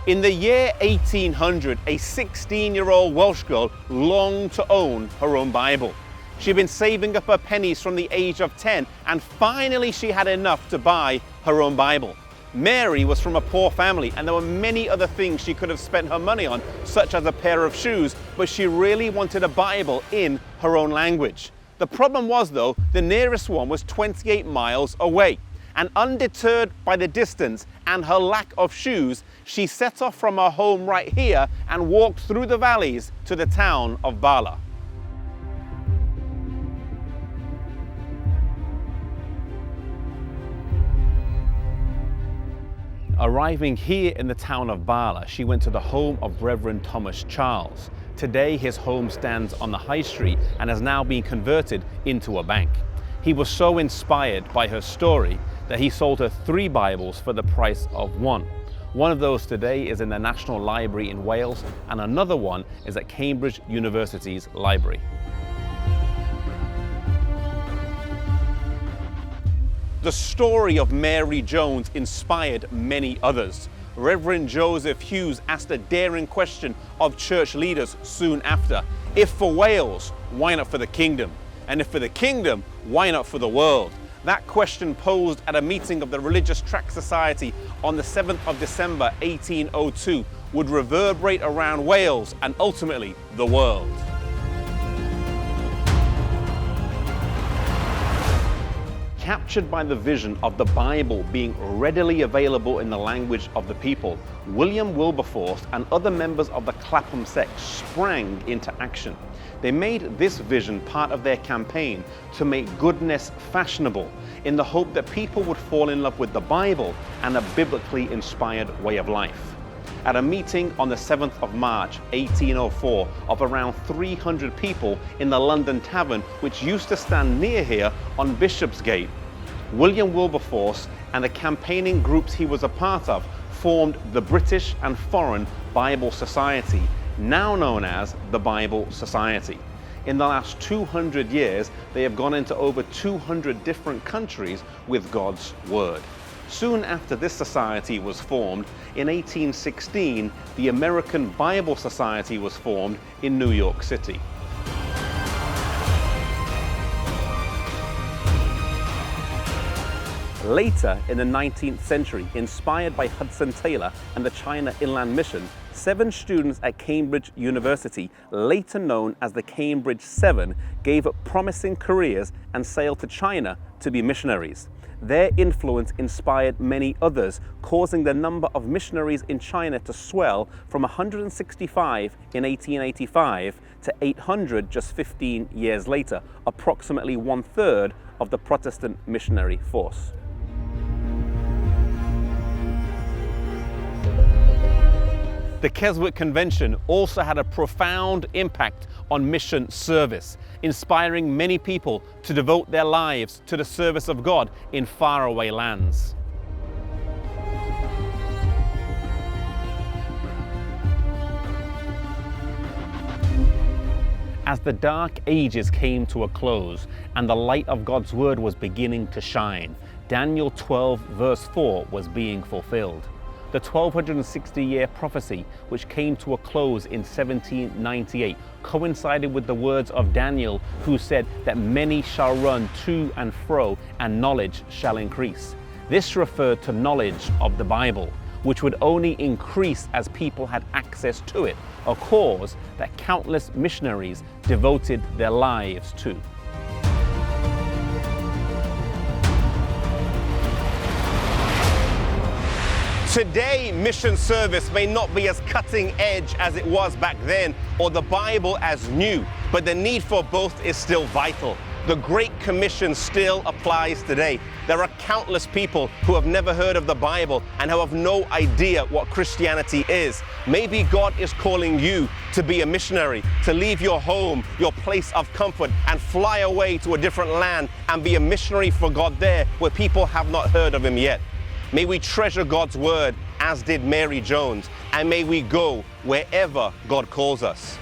In the year 1800, a 16-year-old Welsh girl longed to own her own Bible. She'd been saving up her pennies from the age of 10, and finally she had enough to buy her own Bible. Mary was from a poor family, and there were many other things she could have spent her money on, such as a pair of shoes, but she really wanted a Bible in her own language. The problem was, though, the nearest one was 28 miles away. And undeterred by the distance and her lack of shoes, she set off from her home right here and walked through the valleys to the town of Bala. Arriving here in the town of Bala, she went to the home of Reverend Thomas Charles. Today his home stands on the high street and has now been converted into a bank. He was so inspired by her story that he sold her 3 Bibles for the price of 1. One of those today is in the National Library in Wales, and another one is at Cambridge University's library. The story of Mary Jones inspired many others. Reverend Joseph Hughes asked a daring question of church leaders soon after. If for Wales, why not for the kingdom? And if for the kingdom, why not for the world? That question posed at a meeting of the Religious Tract Society on the 7th of December 1802 would reverberate around Wales and ultimately the world. Captured by the vision of the Bible being readily available in the language of the people, William Wilberforce and other members of the Clapham sect sprang into action. They made this vision part of their campaign to make goodness fashionable, in the hope that people would fall in love with the Bible and a biblically inspired way of life. At a meeting on the 7th of March 1804 of around 300 people in the London Tavern, which used to stand near here on Bishopsgate, William Wilberforce and the campaigning groups he was a part of formed the British and Foreign Bible Society, now known as the Bible Society. In the last 200 years, they have gone into over 200 different countries with God's Word. Soon after this society was formed, in 1816, the American Bible Society was formed in New York City. Later in the 19th century, inspired by Hudson Taylor and the China Inland Mission, 7 students at Cambridge University, later known as the Cambridge 7, gave up promising careers and sailed to China to be missionaries. Their influence inspired many others, causing the number of missionaries in China to swell from 165 in 1885 to 800 just 15 years later, approximately 1/3 of the Protestant missionary force. The Keswick Convention also had a profound impact on mission service, inspiring many people to devote their lives to the service of God in faraway lands. As the Dark Ages came to a close and the light of God's Word was beginning to shine, Daniel 12 verse 4 was being fulfilled. The 1260-year prophecy, which came to a close in 1798, coincided with the words of Daniel, who said that many shall run to and fro, and knowledge shall increase. This referred to knowledge of the Bible, which would only increase as people had access to it, a cause that countless missionaries devoted their lives to. Today, mission service may not be as cutting edge as it was back then, or the Bible as new, but the need for both is still vital. The Great Commission still applies today. There are countless people who have never heard of the Bible and who have no idea what Christianity is. Maybe God is calling you to be a missionary, to leave your home, your place of comfort, and fly away to a different land and be a missionary for God there where people have not heard of Him yet. May we treasure God's Word as did Mary Jones, and may we go wherever God calls us.